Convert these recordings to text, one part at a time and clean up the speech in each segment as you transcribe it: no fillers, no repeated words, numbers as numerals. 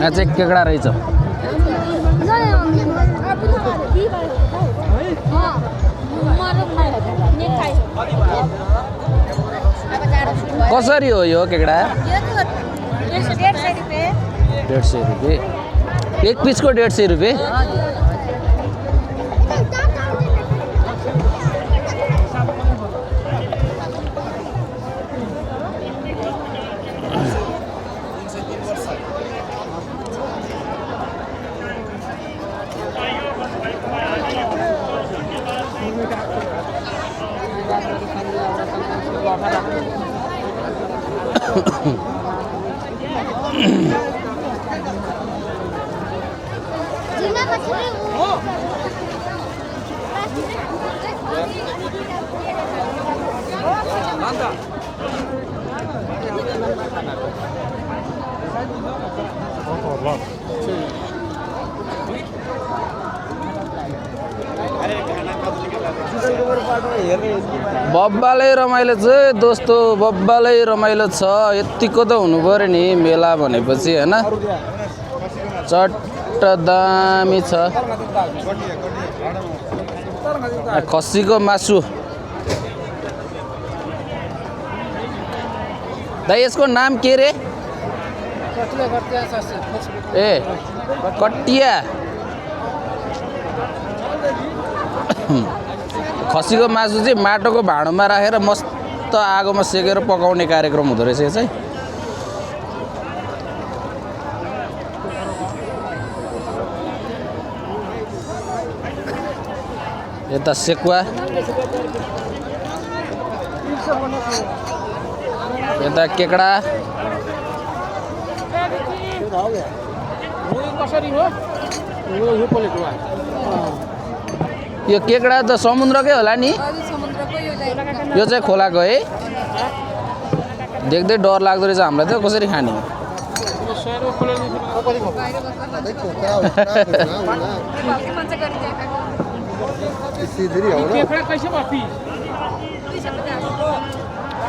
यहाँ चाहिँ केकडा रहेछ कसरी हो यो केकडा 150 रुपियाँ एक पिसको 150 रुपियाँ बब्बालै रमाइलो छ दोस्तो बब्बालै रमाइलो छ यतिको त हुनु पर्यो नि मेला भनेपछि हैन चट्ट दामी छ खसीको मासु दाइ यसको नाम के रे ए कटिया खसीको मासु चाहिँ माटोको भाँडोमा राखेर मस्त आगोमा सेकेर पकाउने कार्यक्रम हुँदो रहेछ चाहिँ यता सेकुवा यता केकडा यो केकडा त समुद्रकै होला नि यो चाहिँ खोलाको है देख्दै डर लाग्दो रहेछ हामीलाई त कसरी खाने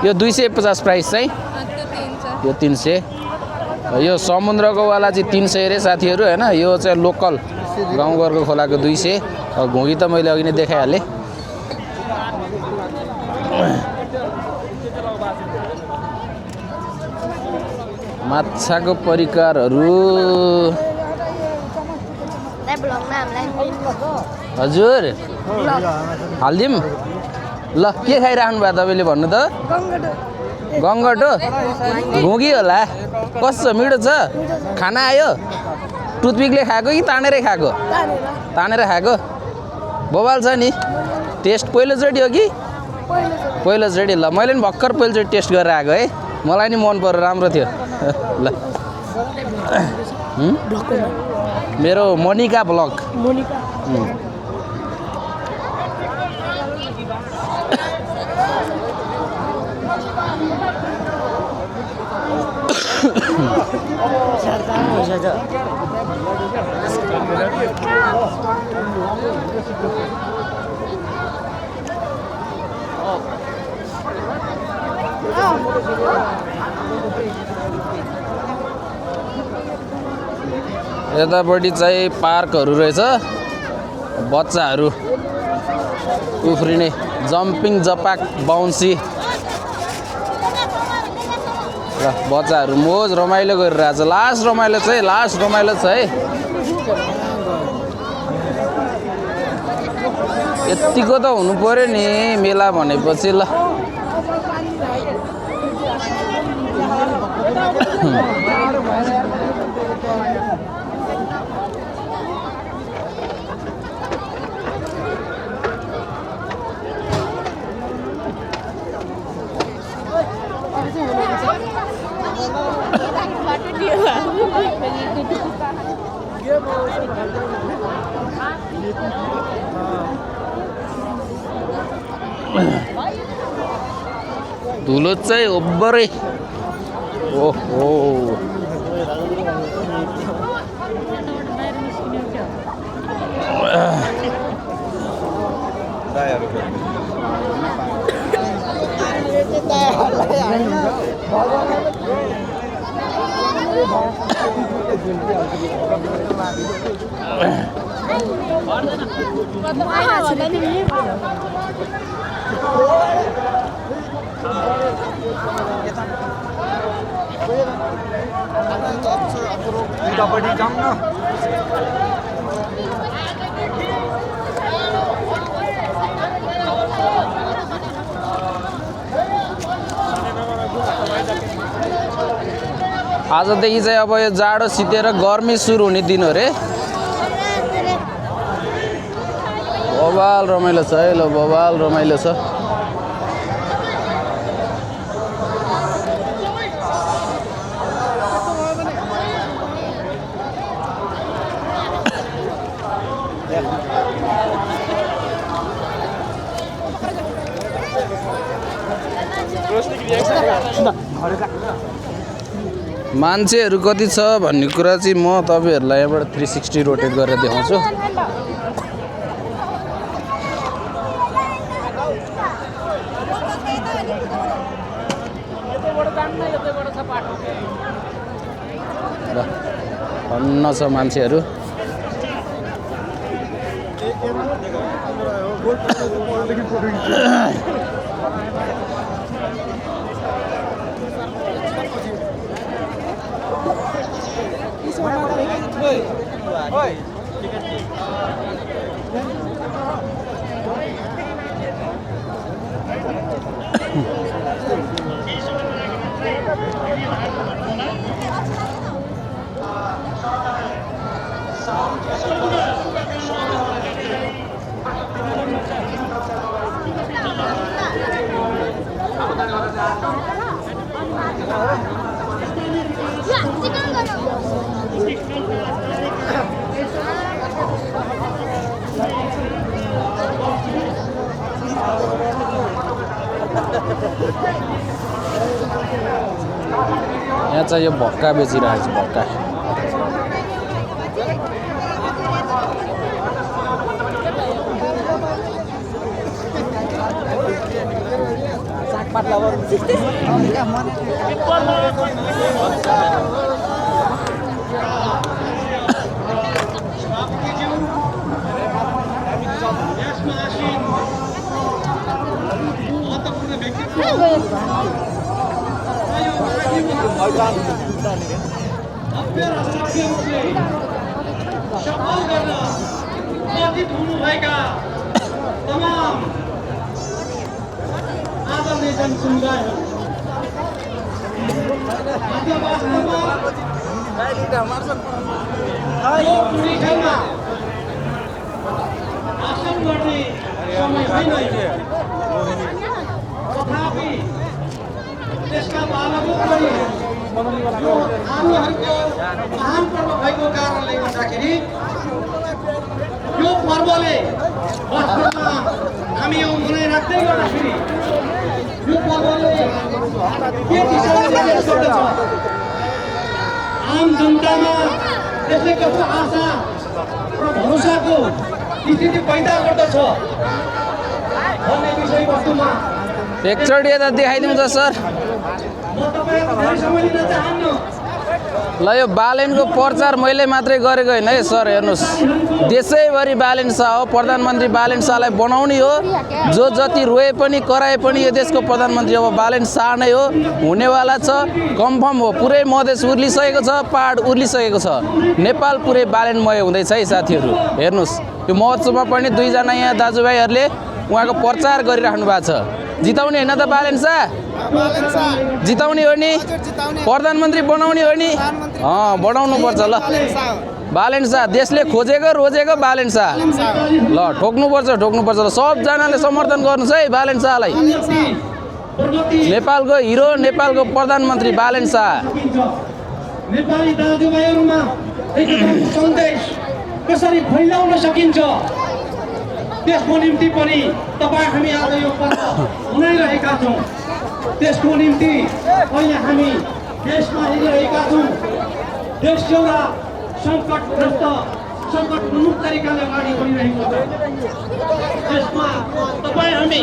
यो 250 प्राइस चाहिँ यो 300 यो समुद्रको वाला चाहिँ 300 रे साथीहरू हैन यो चाहिँ लोकल गाउँघरको खोलाको 200 घुँगी त मैले अघि नै देखाइहालेँ माछाको परिकारहरू हजुर हाल्दिम ल के खाइराख्नु भयो तपाईँले भन्नु त गङ्गटो घुँगी होला कस्तो मिठो छ खाना आयो टुथपिकले खाएको कि तानेरै खाएको तानेर खाएको बबाल छ नि टेस्ट पहिलोचोटि हो कि पहिलोचोटि ल मैले पनि भर्खर पहिलोचोटि टेस्ट गरेर आएको है मलाई नि मन पर्यो राम्रो थियो ल मेरो मोनिका ब्लग यतापट्टि चाहिँ पार्कहरू रहेछ बच्चाहरू उफ्रिने जम्पिङ जपाक बाउन्सी र बच्चाहरू मोज रमाइलो गरिरहेछ लास्ट रमाइलो छ है यतिको त हुनु पर्यो नि मेला भनेपछि ल धुलो चाहिँ ओभरै ओहो आजदेखि चाहिँ अब यो जाडो सितेर गर्मी सुरु हुने दिन हो रे बबाल रमाइलो छ है ल बबाल रमाइलो छ मान्छेहरू कति छ भन्ने कुरा चाहिँ म तपाईहरुलाई यहाँबाट 360 रोटेट गरेर देखाउँछु भन्न छ मान्छेहरू यहाँ चाहिँ यो भक्का बेचिरहेको छ भक्का तमाम आदरणीय जनसमुदायहरू आज वास्तवमा यो बुढीखालमा आसन गर्ने समय छैन तथापि त्यसका बालकहरू यो हामीहरूको महान पर्व भएको कारणले गर्दाखेरि यो पर्वले वास्तवमा हामी यो मनाइराख्दै गर्दाखेरि यो पर्वले के दिशामा गर्दछ आम जनतामा त्यसले कस्तो आशा र भरोसाको स्थिति पैदा गर्दछ भन्ने विषयवस्तुमा एकचोटि यता देखाइदिउँ त सर म तपाईहरुको धेरै समय लिन चाहन्न ल यो बालेनको प्रचार मैले मात्रै गरेको होइन है सर हेर्नुहोस् देशैभरि बालेन शाह हो प्रधानमन्त्री बालेन शाहलाई बनाउने हो जो जति रोए पनि कराए पनि यो देशको प्रधानमन्त्री अब बालेन शाह नै हो हुनेवाला छ कन्फर्म हो पुरै मधेस उर्लिसकेको छ पहाड उर्लिसकेको छ नेपाल पुरै बालेनमय हुँदैछ है साथीहरू हेर्नुहोस् यो महोत्सवमा पनि दुईजना यहाँ दाजुभाइहरूले उहाँको प्रचार गरिराख्नु भएको छ जिताउने होइन त बालेन शाह जिताउने हो नि प्रधानमन्त्री बनाउने हो नि बनाउनु पर्छ ल बालेन शाह देशले खोजेको रोजेको बालेन शाह ल ठोक्नुपर्छ ल सबजनाले समर्थन गर्नुहोस् है बालेन शाहलाई नेपालको हिरो नेपालको प्रधानमन्त्री बालेन शाह नेपाली दाजुभाइहरुमा एकताको सन्देश कसरी फैलाउन सकिन्छ त्यसको निम्ति पनि तपाईं हामी आज यो पर्व मनाइरहेका छौं त्यसको निम्ति अहिले हामी देशमा हिँडिरहेका छौँ। देश एउटा सङ्कटग्रस्त सङ्कटोन्मुख तरिकाले अगाडि बढिरहेको छ। त्यसमा तपाईँ हामी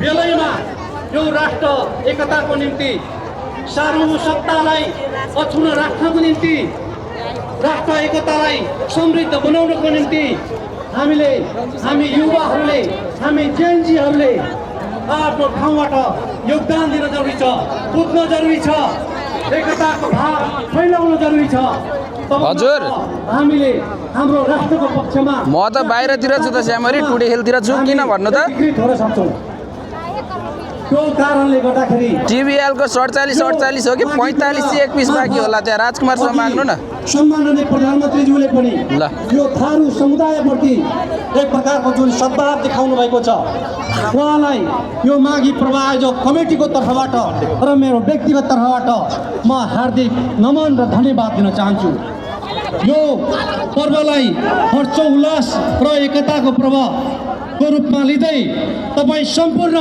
बेलैमा यो राष्ट्र एकताको निम्ति सार्वभौमसत्तालाई अक्षुण्ण राख्नको निम्ति राष्ट्र एकतालाई समृद्ध बनाउनको निम्ति हामी युवाहरूले हामी जेएनजीहरूले आफ्नो ठाउँबाट योगदान दिन जरुरी छ, बुझ्न जरुरी छ, एकताको भाव फैलाउन जरुरी छ। हजुर हामीले हाम्रो राष्ट्रको पक्षमा म त बाहिरतिर छु त श्यामरी टुडे खेलतिर छु किन भन्नु त हुन सक्छौँ। त्यो कारणले गर्दाखेरि टिबिएलको 47 हो कि 45 एक पिस बाँकी होला त्यहाँ राजकुमारसँग माग्नु न। सम्माननीय प्रधानमन्त्रीज्यूले पनि ल यो थारू समुदायप्रति एक प्रकारको जुन सद्भाव देखाउनु भएको छ उहाँलाई यो माघी प्रवाह कमिटीको तर्फबाट र मेरो व्यक्तिगत तर्फबाट म हार्दिक नमन र धन्यवाद दिन चाहन्छु। यो पर्वलाई हर्षोल्लास र एकताको पर्वको रूपमा लिँदै तपाईँ सम्पूर्ण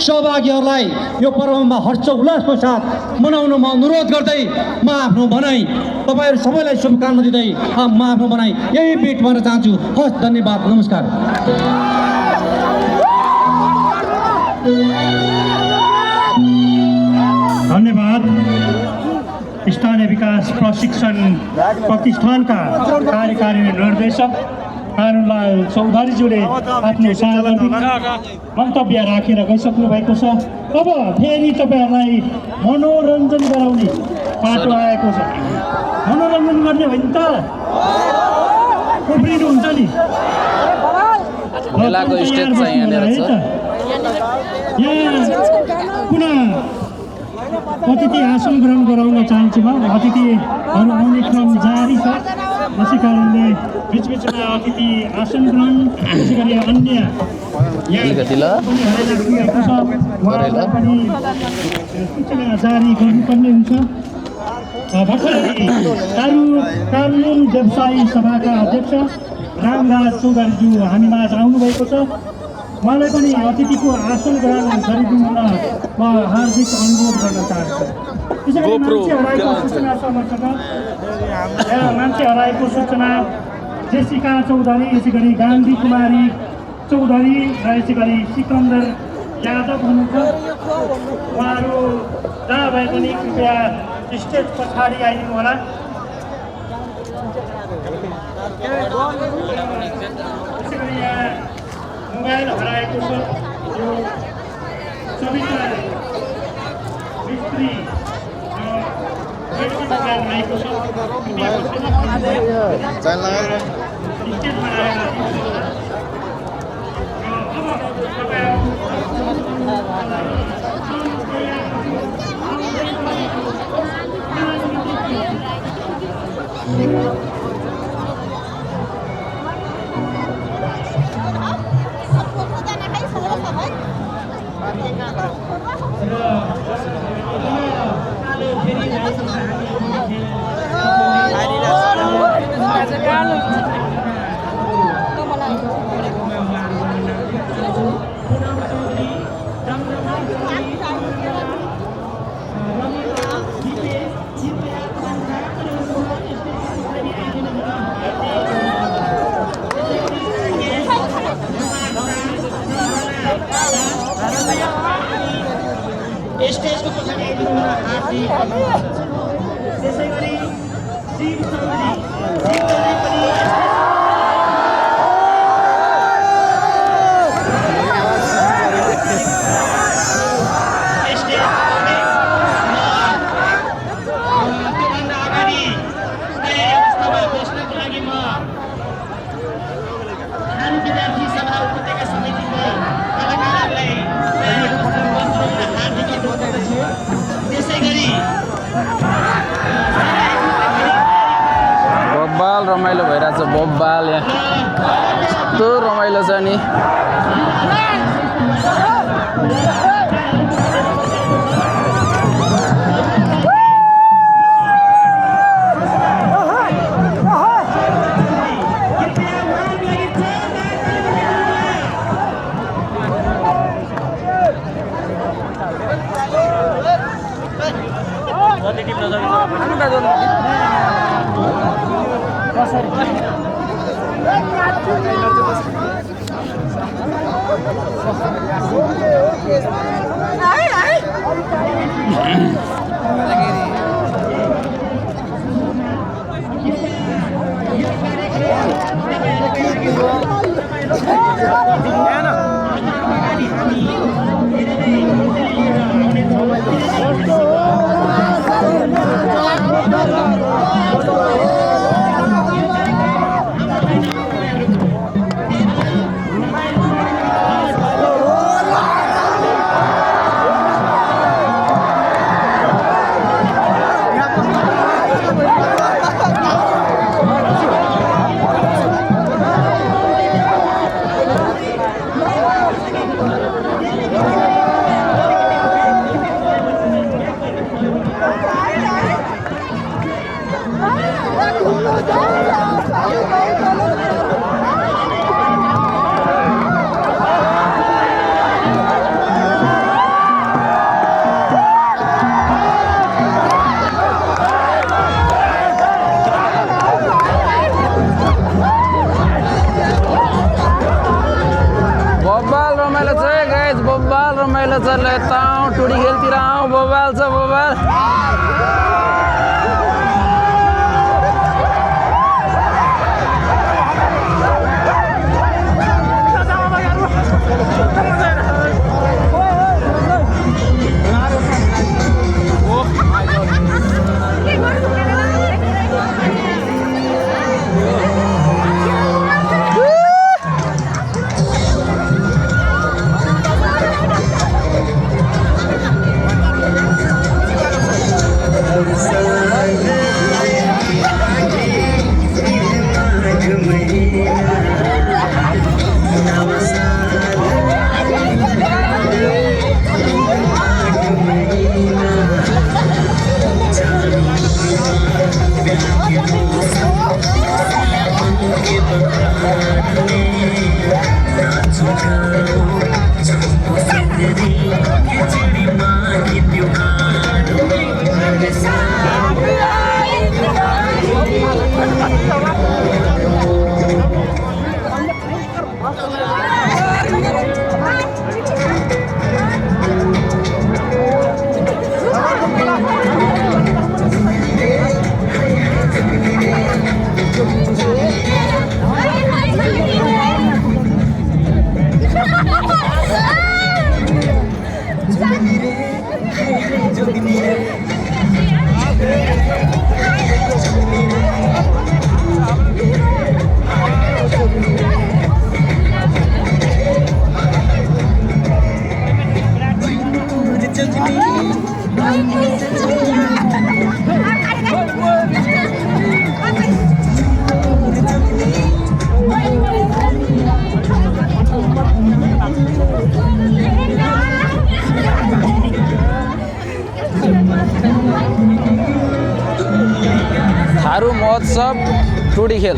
सहभागीहरूलाई यो पर्वमा हर्षोल्लासको साथ मनाउन म अनुरोध गर्दै म आफ्नो भनाइ तपाईँहरू सबैलाई शुभकामना दिँदै म आफ्नो भनाइ यही भेट गर्न चाहन्छु। हस्, धन्यवाद, नमस्कार। धन्यवाद। स्थानीय विकास प्रशिक्षण प्रतिष्ठानका कार्यकारी निर्देशक कानुनलाल चौधरीज्यूले आफ्नो सार्वजनिक मन्तव्य राखेर गइसक्नु भएको छ। अब फेरि तपाईँहरूलाई मनोरञ्जन गराउने पाटो आएको छ। मनोरञ्जन गर्ने होइन त उफ्रिनुहुन्छ नि। मेलाको स्टेज चाहिँ यहाँनिर छ। यहाँ पुनः अतिथि आसन ग्रहण गराउन चाहन्छु म। अतिथिहरू आउने क्रम जारी छ, त्यसै कारणले बिचबिचमा अतिथि आसन ग्रहण त्यसै गरी अन्य अलिकति ल उहाँहरूलाई पनि सूचना जारी गर्नुपर्ने हुन्छ। भर्खरै कानुन व्यवसायी सभाका अध्यक्ष रामराज चौधरीज्यू हामी माझ आउनुभएको छ। उहाँलाई पनि अतिथिको आसन ग्रहण गरिदिन म हार्दिक अनुरोध गर्न चाहन्छु। त्यसै गरी मान्छे हराएको सूचना छ मसँग। मान्छे हराएको सूचना जेसिका चौधरी, यसै गरी गान्धी कुमारी चौधरी र यसै गरी सिकन्दर यादव हुनुहुन्छ। उहाँहरू जहाँ भए पनि कृपया स्टेज पछाडि आइदिनु होला। त्यसै गरी यहाँ मोबाइल हराएको छ। यो सविता मिस्त्री मोबाइल हराएको छ। स्टेजमा आएर स्टेजको पछाडि आइदिनु होला। हार्दिक त्यसै गरी शिव चौधरी पनि त्योभन्दा अगाडि अवस्थामा बस्नको लागि म खानु विद्यार्थी सभा उपत्यका समितिको कलाकारहरूलाई हार्दिक अनुरोध गर्दछु। त्यसै गरी बब्बाल रमाइलो भइरहेछ। बब्बाल यहाँ कस्तो रमाइलो छ नि। रमाइलो चल्यो यता टुडी खेलतिर आऊ बबाल छ बबाल थारू महोत्सव टुडी खेल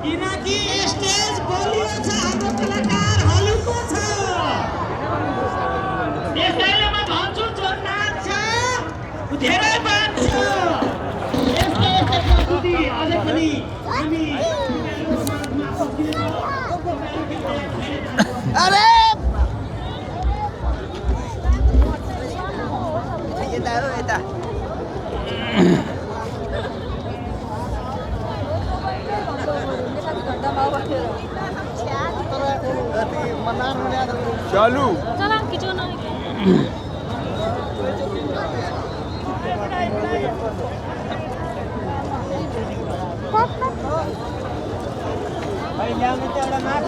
किनकि स्टेज बलियो छ हाम्रो कलाकार हलुको छ यसैले म भन्छु जो नाच्छ धेरै बाँच्छ यस्तो यस्तो प्रस्तुति अझै पनि हामी अरे चालू चला खिचो ना ल्याउने त एउटा नाच